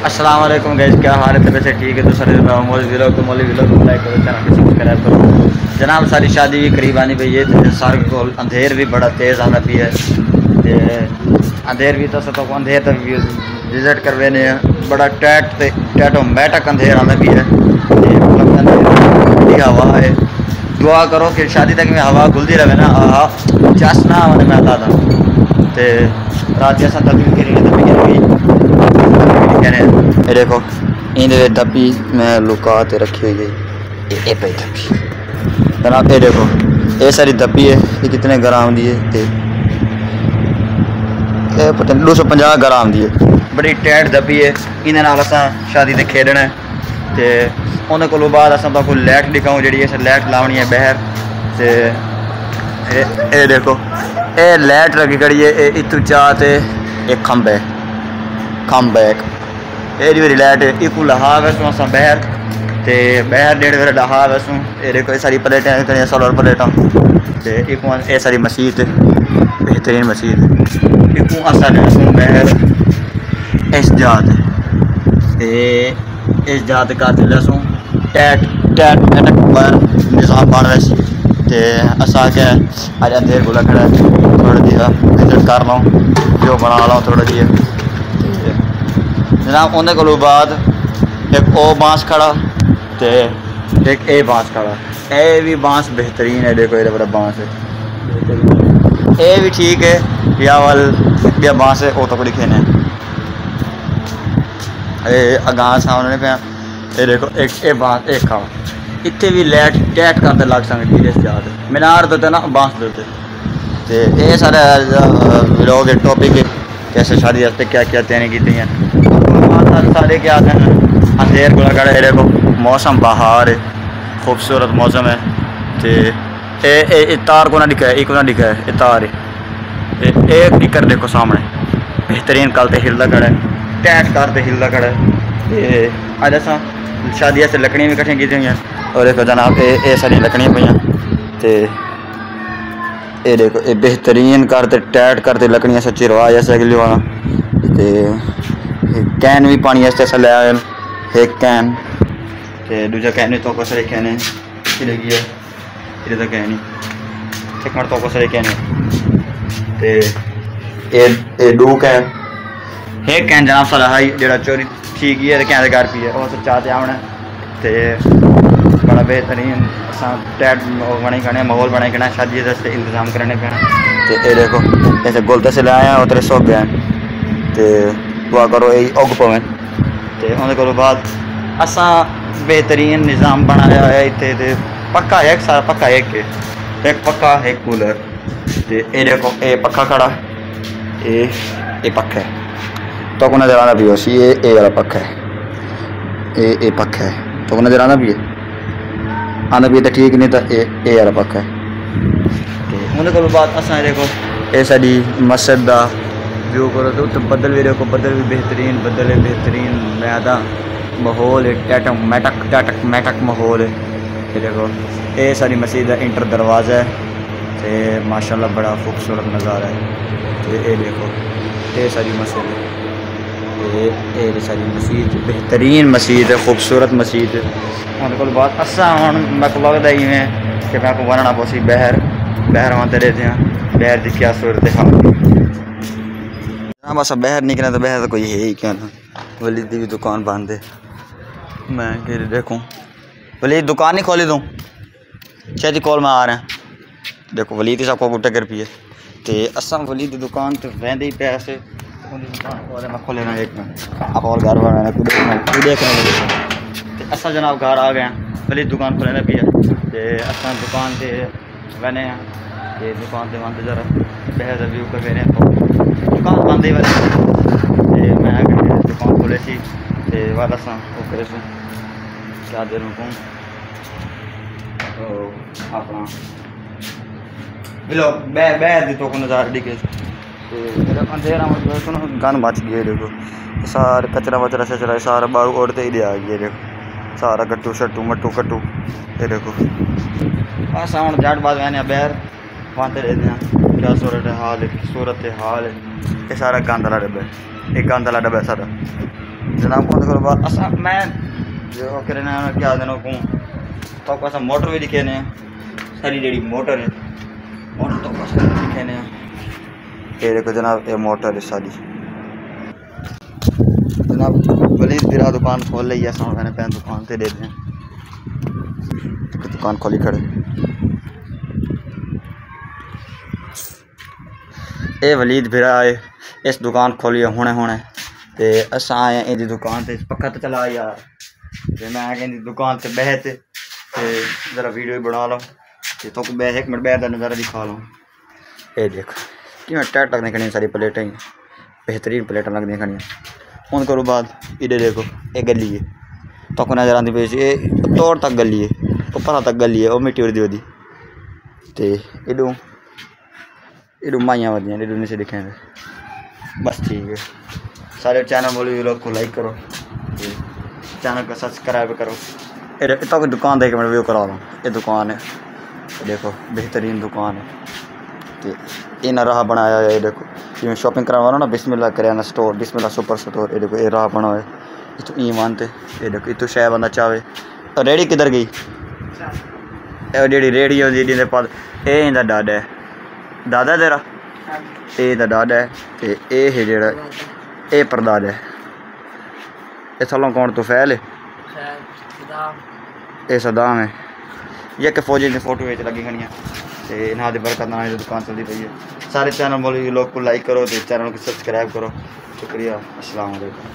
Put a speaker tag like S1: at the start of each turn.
S1: अस्सलाम वालेकुम गाइस, क्या हाल है? तबीयत से ठीक है तो सर मौली व्लॉग को लाइक करो, चैनल को सब्सक्राइब करो। जनाब सारी शादी भी करीब आनी पई है, सारे को अंधेर भी बड़ा तेज़ आना पी है। अंधेर भी तो सब अंधेर तक विजिट करवे ने बड़ा टैटो मैटक अंधेर आना पी है। मतलब हवा है, दुआ करो कि शादी तक में हवा घुलती रहे ना, चस ना आने में आता था। तो रात जैसा तबीयत ये देखो इन दबी मैं लुका के रखी हुई है। ये पे दबी जनाब, ये देखो ये सारी दबी है, ये कितने ग्राम दी है? ये पता नहीं 250 ग्राम दी है। बड़ी टैट दबी है। इन शादी से खेलना है तो उन्हें को बाद असा कोई लैट दिखाऊँ जी लैट लानी है बहर। तो ये देखो ये लैट लगी खड़ी है, ये इतू चाह एक खंभ है, खंभ है ये मेरी लाइट है। एक लहा वैसू अस बहर तो बहर 1.5 बजे लहा वैसू। ये देखो ये सारी प्लेटें सोलर प्लेटा। तो एक ये सारी मसीत बेहतरीन मसीत। एक असा वैसू बहर इस जात इस जात का लसूँ टैट टैट मैटक बार निज़ाम बन वैसी। तो असा क्या अज अंधेर को खड़ा है, थोड़ा जिहा विजिट कर लो जो बना लो थोड़ा जिहा। जनाब उन्हें को बाद एक ओ बांस खड़ा तो एक ए बांस खड़ा। ए भी बांस बेहतरीन है, देखो ये बड़ा बांस है बेहतरीन। ए भी ठीक है या वाल या बांस है वो तो लिखे ने अगां सामने पे। ये देखो एक ए बांस एक खा इतने भी लैट टैट करते लग सकती है जात मीनार देते ना बांस देते। तो ये सारे लोग टॉपिक कैसे शादी वास्ते क्या क्या तैयारी की हैं सारे क्या आते हैं। अंधेर को खड़े देखो मौसम बहार है, खूबसूरत मौसम है। तो ये तार को ना दिखा है, एक ना दिखा है, ये तार है एक टिकर देखो सामने बेहतरीन कलते हिलदा खड़ा है, टैट करते हिलदा खड़ा है। अज असा शादी से लकड़ियाँ भी कट्ठिया की हुई हैं और देखो जनाब ये सारी लकड़ियाँ पई। तो ये देखो ये बेहतरीन करते टैट करते लकड़ियाँ सच्ची रवाज ऐसा कि लिवाना। तो कैन भी पानी ऐसे ले आए एक कैन तो दूजा कैन भी तो को सारे कैन लगी है ये तो कैन ही एक मिनट तो को सारे कैन तो ये दो कैन एक कैन जनाब सारा हाई जो चोरी ठीक ही है कैन घर पी है वो चाहते आना। तो बड़ा बेहतरीन असा टैट बने खाने माहौल बने खाना शादी दस्ते इंतजाम करने पैना। तो ये देखो ऐसे गुलते से ले आए और तेरे सौ गए। तो दुआ करो यही उग पवें। तो उन्हें बाद असा बेहतरीन निज़ाम बनाया है इतने पक्का एक सारा पक्का एक पक्का एक कूलर। तो ये देखो ये पक्का खड़ा ये पक्का है तो को नजर आना भी उसी ये वाला पक्का है ये पक्का है तो को नजर आना भी है आना भी तो ठीक नहीं तो ये वाला पक्का है। तो उन्हें को बाद असा देखो ये साड़ी मस्जिद का व्यू करो तो बदल भी देखो बदल भी बेहतरीन बदल है बेहतरीन मैदा माहौल है टैटक मैटक माहौल है। ये देखो ये सारी मस्जिद है इंटर दरवाज़ा है तो माशाल्लाह बड़ा खूबसूरत नज़ारा है। तो ये देखो ये सारी मस्जिद है ये सारी मस्जिद बेहतरीन मस्जिद है खूबसूरत मस्जिद है। उन्होंने को बात असा हम मैं को लगता ही है कि मैं को बनना पोसी बहर वहाँ रहते हैं बहर की क्या सूरत हाल। हाँ बस बहर निकला तो बहर तो कोई है ही क्या ना। वलीद की भी दुकान बंद है, मैं कि देखूँ वलीद दुकान नहीं खोली दूँ शायद कॉल में आ रहे हैं। देखो वलीद सब को गुट्टे कर पिए तो असा वलीद की दुकान तो रहते ही पैसे दुकान मैं खोले ना एक मिनट आप और घर बनाना तू देखना तो असा जनाब घर आ गए वलीद दुकान खोले पिए तो असा दुकान से बने ये दुकान से बंद जरा बहर रिव्यू कर रहे हैं दुकान बंद ही वाली मैं दुकान खोले थी तो वाला सा वो करे सू क्या देर रुकूँ तो अपना बिलो बहर दी तो को नज़ारा दिखे तो अंधेरा मतलब सुनो गन बच गए देखो सारे कचरा वचरा से चला सारा बारू उड़ते ही आ गए देखो सारा गट्टू शट्टू मट्टू कट्टू ये देखो बस हम झट बाद मैंने बहर वहाँ रहते हैं क्या सूरत हाल है ये सारा गंद वाला डब्बा है एक गंद वाला डब्बा है सारा जनाब कौन करो बात असा मैं जो करना क्या दिनों को तो असा मोटर भी दिखे ने सारी जेडी मोटर है मोटर तो असा दिखे ने ये देखो जनाब ये मोटर है सारी जनाब वलीद बिरा दुकान खोल ली है मैंने पैन दुकान से दे दें दुकान खोली खड़े ये वलीद बिरा है इस दुकान खोली हुणे हुणे ते असा आए इहदी दुकान से पक्का तो चला यार ते मैं कहती दुकान से बहते ज़रा वीडियो बना लो तो बह एक मिनट बह का नज़ारा दिखा लो ये देख कि मैं टाइट लगने खड़ी सारी प्लेटें बेहतरीन प्लेटें लगने खड़ी हूँ करो बाद इधर देखो ये गली है तो नज़र आती पी ये तोड़ तक गली है ऊपर तक गली है वो मिट्टी उड़दी होती तो इडू इडू माइया वधियां इडू नीचे दिखें बस ठीक है सारे चैनल वाले लोग को लाइक करो चैनल को सब्सक्राइब करो ये तो दुकान देख मैं व्यू करा दूँ ये दुकान है देखो बेहतरीन दुकान है तो इन राह बनाया है ये देखो जिम्मे शॉपिंग करवा वाला ना बिस्मिल्लाह करियाना स्टोर बिस्मिल्लाह सुपर स्टोर ये देखो ये राह बना है इतो ई मानते ये देखो इतो शायद बंदा चाहे और रेडी किधर गई जी रेडी होती जिंदे पास ये इंदा डाडा है दादा तेरा ये दादा है तो ये है जेड़ा ये परदादा है ये सालों कौन तो फैल है ये सदाम है ये कि फौजी ने फोटो बेच लगी खड़ियाँ तो इन्हों की बरकत नाल दुकान चलती पई है सारे चैनल वाले लोग को लाइक करो तो चैनल को सब्सक्राइब करो शुक्रिया अस्सलाम वालेकुम।